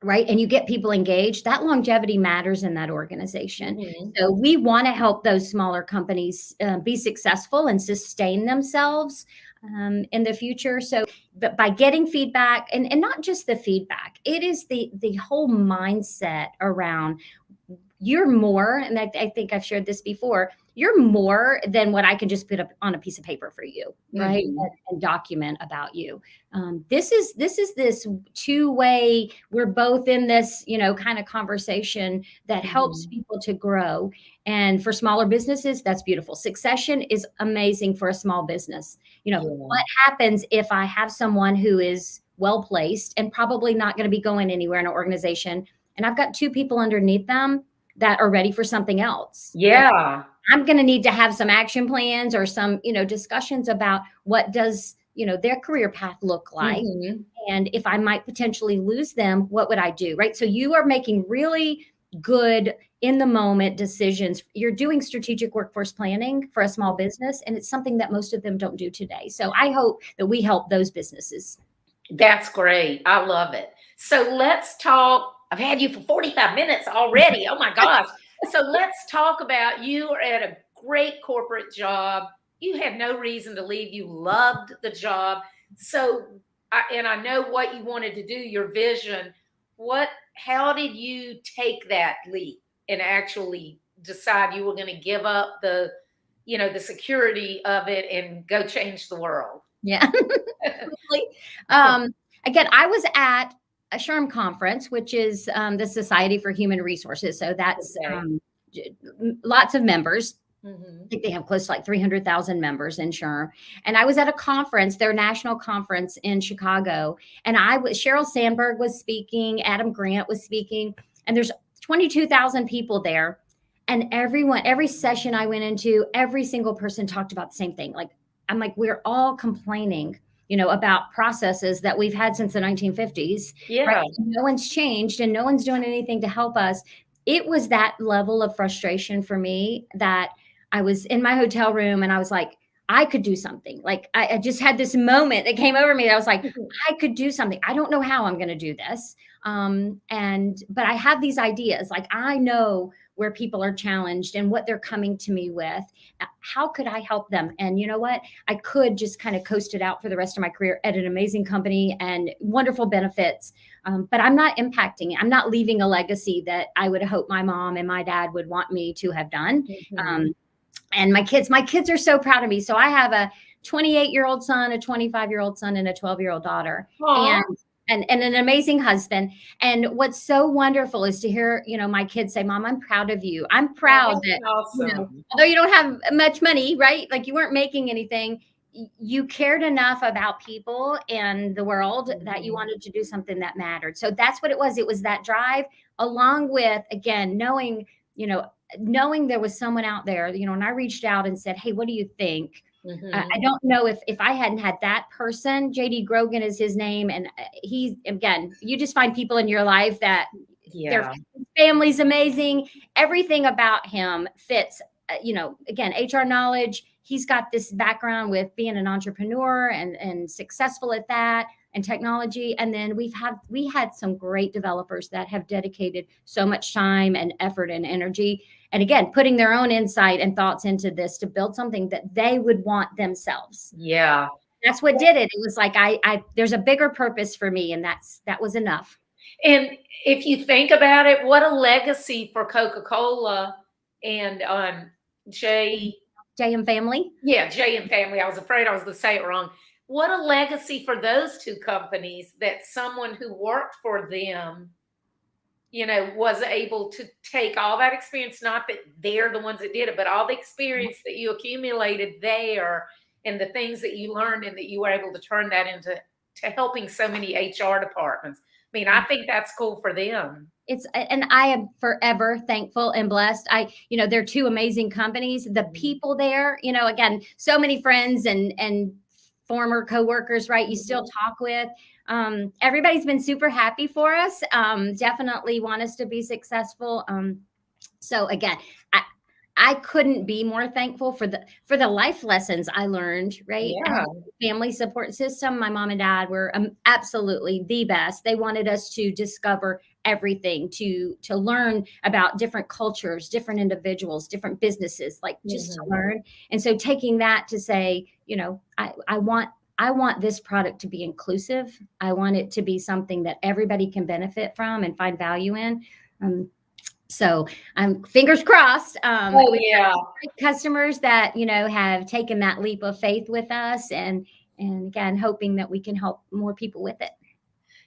right? And you get people engaged, that longevity matters in that organization. So we want to help those smaller companies be successful and sustain themselves in the future. So, but by getting feedback and not just the feedback, it is the whole mindset around you're more, and I think I've shared this before, you're more than what I can just put up on a piece of paper for you, right? And document about you. This is this two-way, we're both in this, kind of conversation that helps people to grow. And for smaller businesses, that's beautiful. Succession is amazing for a small business. What happens if I have someone who is well-placed and probably not going to be going anywhere in an organization, and I've got two people underneath them that are ready for something else? Yeah. I'm going to need to have some action plans or some, discussions about what does, their career path look like. And if I might potentially lose them, what would I do? Right. So you are making really good in the moment decisions. You're doing strategic workforce planning for a small business, and it's something that most of them don't do today. So I hope that we help those businesses. That's great. I love it. So let's talk. I've had you for 45 minutes already. Oh my gosh. So let's talk about you are at a great corporate job. You had no reason to leave. You loved the job. So, and I know what you wanted to do, your vision. How did you take that leap and actually decide you were going to give up the security of it and go change the world? Yeah. Again, I was at a SHRM conference, which is the Society for Human Resources. So that's lots of members. I think they have close to like 300,000 members in SHRM. And I was at a conference, their national conference in Chicago. And Sheryl Sandberg was speaking, Adam Grant was speaking, and there's 22,000 people there. And every session I went into, every single person talked about the same thing. I'm like, we're all complaining, about processes that we've had since the 1950s. Yeah. Right? No one's changed and no one's doing anything to help us. It was that level of frustration for me that I was in my hotel room and I was like, I could do something. Like I just had this moment that came over me. I was like, I could do something. I don't know how I'm going to do this. But I have these ideas. Like I know where people are challenged and what they're coming to me with. How could I help them? And you know what? I could just kind of coast it out for the rest of my career at an amazing company and wonderful benefits. But I'm not impacting it. I'm not leaving a legacy that I would hope my mom and my dad would want me to have done. And my kids are so proud of me. So I have a 28-year-old son, a 25-year-old son, and a 12-year-old daughter. And an amazing husband. And what's so wonderful is to hear, my kids say, Mom, I'm proud of you. I'm proud that, awesome. Although you don't have much money, right? Like you weren't making anything, you cared enough about people and the world that you wanted to do something that mattered. So that's what it was. It was that drive along with, again, knowing there was someone out there, and I reached out and said, hey, what do you think? I don't know if I hadn't had that person. JD Grogan is his name. And he's, again, you just find people in your life that their family's amazing. Everything about him fits, again, HR knowledge. He's got this background with being an entrepreneur and successful at that and technology. And then we had some great developers that have dedicated so much time and effort and energy. And again, putting their own insight and thoughts into this to build something that they would want themselves. Yeah. That's what did it. It was like, there's a bigger purpose for me. And that was enough. And if you think about it, what a legacy for Coca-Cola and JM Family. Yeah, JM Family. I was afraid I was going to say it wrong. What a legacy for those two companies that someone who worked for them, was able to take all that experience, not that they're the ones that did it, but all the experience that you accumulated there and the things that you learned and that you were able to turn that into helping so many HR departments. I mean, I think that's cool for them. And I am forever thankful and blessed. They're two amazing companies. The people there, again, so many friends and former coworkers, right? You still talk with. Everybody's been super happy for us. Definitely want us to be successful. So again, I couldn't be more thankful for the life lessons I learned, right? Yeah. Family support system. My mom and dad were absolutely the best. They wanted us to discover everything, to learn about different cultures, different individuals, different businesses, like just to learn. And so taking that to say, I want this product to be inclusive. I want it to be something that everybody can benefit from and find value in. So I'm fingers crossed. Customers that, have taken that leap of faith with us and again, hoping that we can help more people with it.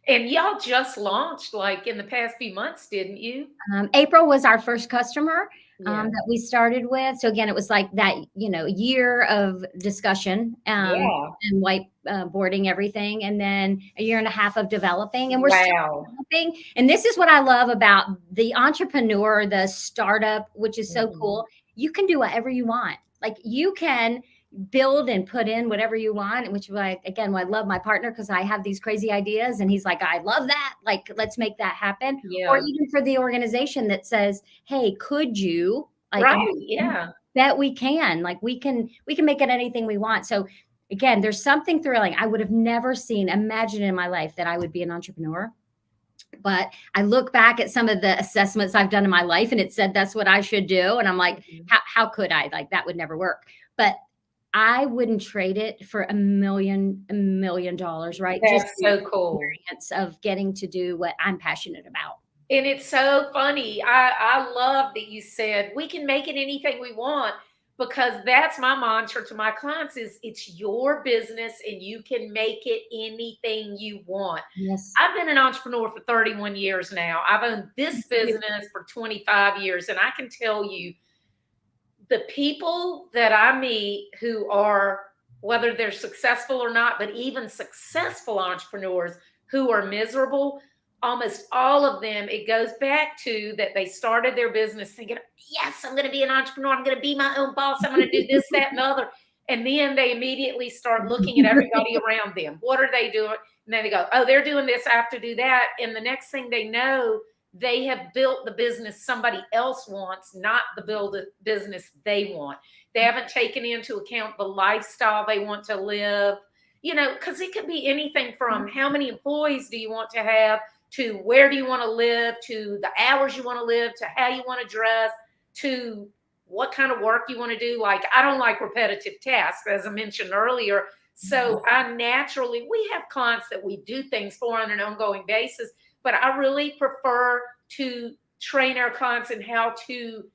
And y'all just launched like in the past few months, didn't you? April was our first customer that we started with. So again, it was like that, year of discussion and whiteboarding everything. And then a year and a half of developing. And we're still developing. And this is what I love about the entrepreneur, the startup, which is so cool. You can do whatever you want. Like you can build and put in whatever you want, which I love my partner because I have these crazy ideas and he's like, I love that. Like, let's make that happen. Or Yeah. even for the organization that says, hey, could you like, Right. Yeah. that we can, like, we can make it anything we want. So again, there's something thrilling. I would have never imagined in my life that I would be an entrepreneur. But I look back at some of the assessments I've done in my life and it said that's what I should do. And I'm like, how could I? Like, that would never work. But I wouldn't trade it for $1 million, right? That's Just so the cool. experience of getting to do what I'm passionate about. And it's so funny. I love that you said we can make it anything we want, because that's my mantra to my clients is it's your business and you can make it anything you want. Yes. I've been an entrepreneur for 31 years now. I've owned this business for 25 years. And I can tell you, the people that I meet who are, whether they're successful or not, but even successful entrepreneurs who are miserable, almost all of them, it goes back to that they started their business thinking, yes, I'm going to be an entrepreneur. I'm going to be my own boss. I'm going to do this, that, and the other. And then they immediately start looking at everybody around them. What are they doing? And then they go, oh, they're doing this. I have to do that. And the next thing they know, they have built the business somebody else wants, not the business they want. They haven't taken into account the lifestyle they want to live, because it could be anything from how many employees do you want to have, to where do you want to live, to the hours you want to live, to how you want to dress, to what kind of work you want to do. Like, I don't like repetitive tasks, as I mentioned earlier. So we have clients that we do things for on an ongoing basis, but I really prefer to train our clients in how to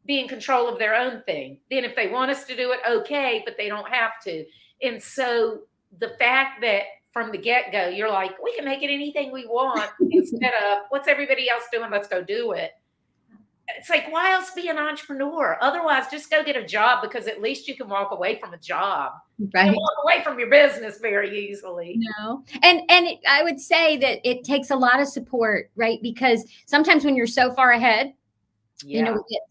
be in control of their own thing. Then if they want us to do it, okay, but they don't have to. And so the fact that from the get-go, you're like, we can make it anything we want instead of what's everybody else doing? Let's go do it. It's like, why else be an entrepreneur? Otherwise, just go get a job, because at least you can walk away from a job. Right. You can walk away from your business very easily. No. And I would say that it takes a lot of support, right? Because sometimes when you're so far ahead, we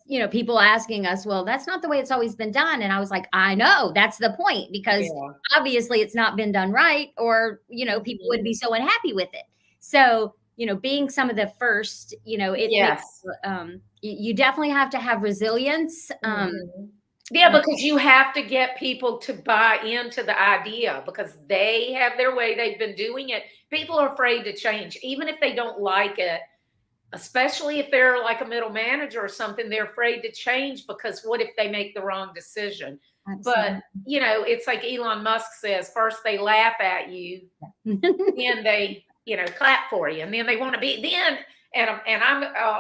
get, people asking us, well, that's not the way it's always been done. And I was like, I know, that's the point, because obviously it's not been done right, or, people would be so unhappy with it. So, being some of the first, you definitely have to have resilience. Because you have to get people to buy into the idea, because they have their way. They've been doing it. People are afraid to change, even if they don't like it, especially if they're like a middle manager or something. They're afraid to change, because what if they make the wrong decision? Absolutely. But, it's like Elon Musk says, first they laugh at you, then they, clap for you. And then they want to be, I'll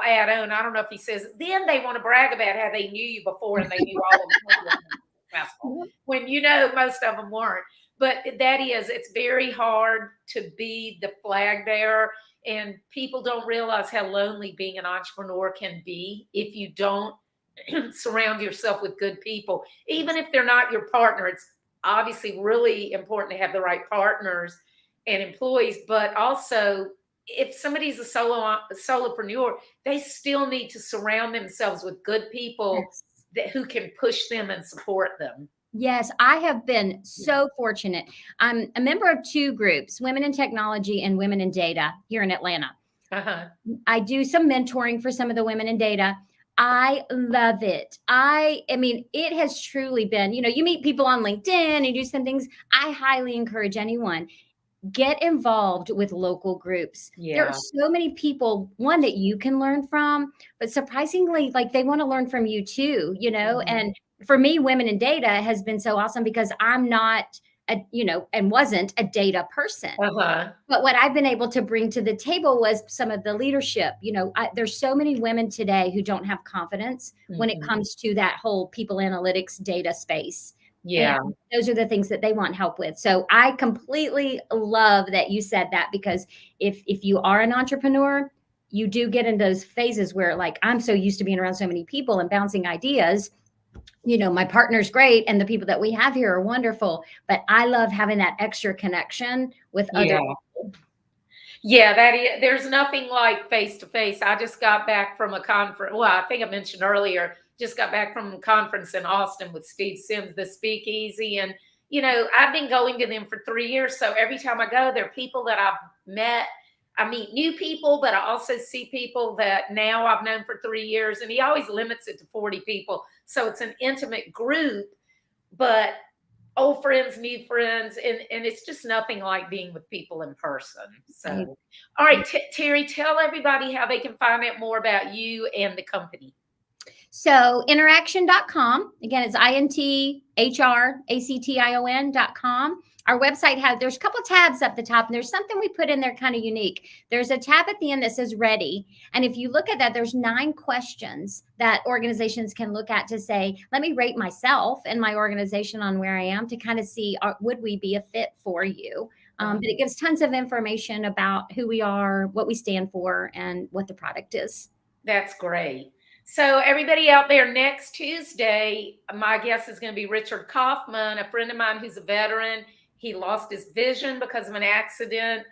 add on, I don't know if he says, then they want to brag about how they knew you before and they knew all of them successful, when most of them weren't. But it's very hard to be the flag bearer, and people don't realize how lonely being an entrepreneur can be if you don't surround yourself with good people. Even if they're not your partner, it's obviously really important to have the right partners and employees, but also if somebody's a solopreneur, they still need to surround themselves with good people who can push them and support them. Yes, I have been so fortunate. I'm a member of two groups, Women in Technology and Women in Data, here in Atlanta. I do some mentoring for some of the women in data. I love it. I mean, it has truly been, you meet people on LinkedIn and do some things. I highly encourage anyone, get involved with local groups. There are so many people, one, that you can learn from, but surprisingly, like, they want to learn from you too, and for me, Women in Data has been so awesome, because I'm not and wasn't a data person. But what I've been able to bring to the table was some of the leadership. There's so many women today who don't have confidence when it comes to that whole people analytics data space. And those are the things that they want help with. So I completely love that you said that, because if you are an entrepreneur, you do get in those phases where, like, I'm so used to being around so many people and bouncing ideas. My partner's great and the people that we have here are wonderful, but I love having that extra connection with other people. There's nothing like face to face. I just got back from a conference. Well, I think I mentioned earlier, just got back from a conference in Austin with Steve Sims, the Speakeasy. And, you know, I've been going to them for 3 years. So every time I go, there are people that I've met. I meet new people, but I also see people that now I've known for 3 years. And he always limits it to 40 people. So it's an intimate group, but old friends, new friends, and it's just nothing like being with people in person. So, all right, Terry, tell everybody how they can find out more about you and the company. So intHRaction.com. Again, it's intHRaction.com. Our website there's a couple tabs up the top, and there's something we put in there kind of unique. There's a tab at the end that says ready. And if you look at that, there's 9 questions that organizations can look at to say, let me rate myself and my organization on where I am to kind of see, would we be a fit for you? But it gives tons of information about who we are, what we stand for, and what the product is. That's great. So everybody out there, next Tuesday, my guest is going to be Richard Kaufman, a friend of mine who's a veteran. He lost his vision because of an accident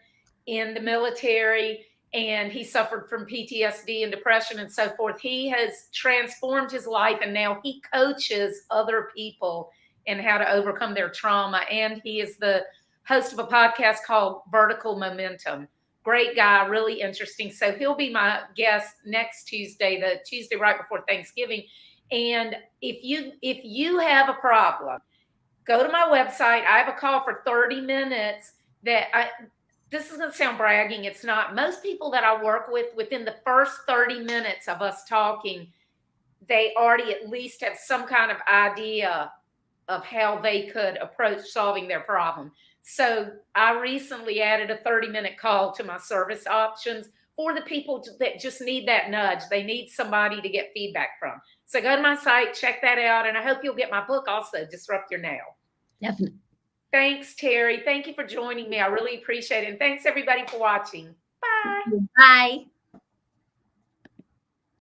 in the military, and he suffered from PTSD and depression and so forth. He has transformed his life, and now he coaches other people in how to overcome their trauma. And he is the host of a podcast called Vertical Momentum. Great guy, really interesting. So he'll be my guest next Tuesday, the Tuesday right before Thanksgiving. And if you have a problem, go to my website. I have a call for 30 minutes this is going to sound bragging. It's not. Most people that I work with, within the first 30 minutes of us talking, they already at least have some kind of idea of how they could approach solving their problem. So I recently added a 30-minute call to my service options for the people that just need that nudge. They need somebody to get feedback from. So go to my site, check that out. And I hope you'll get my book also, Disrupt Your Now. Definitely. Thanks, Terry. Thank you for joining me. I really appreciate it. And thanks, everybody, for watching. Bye. Bye.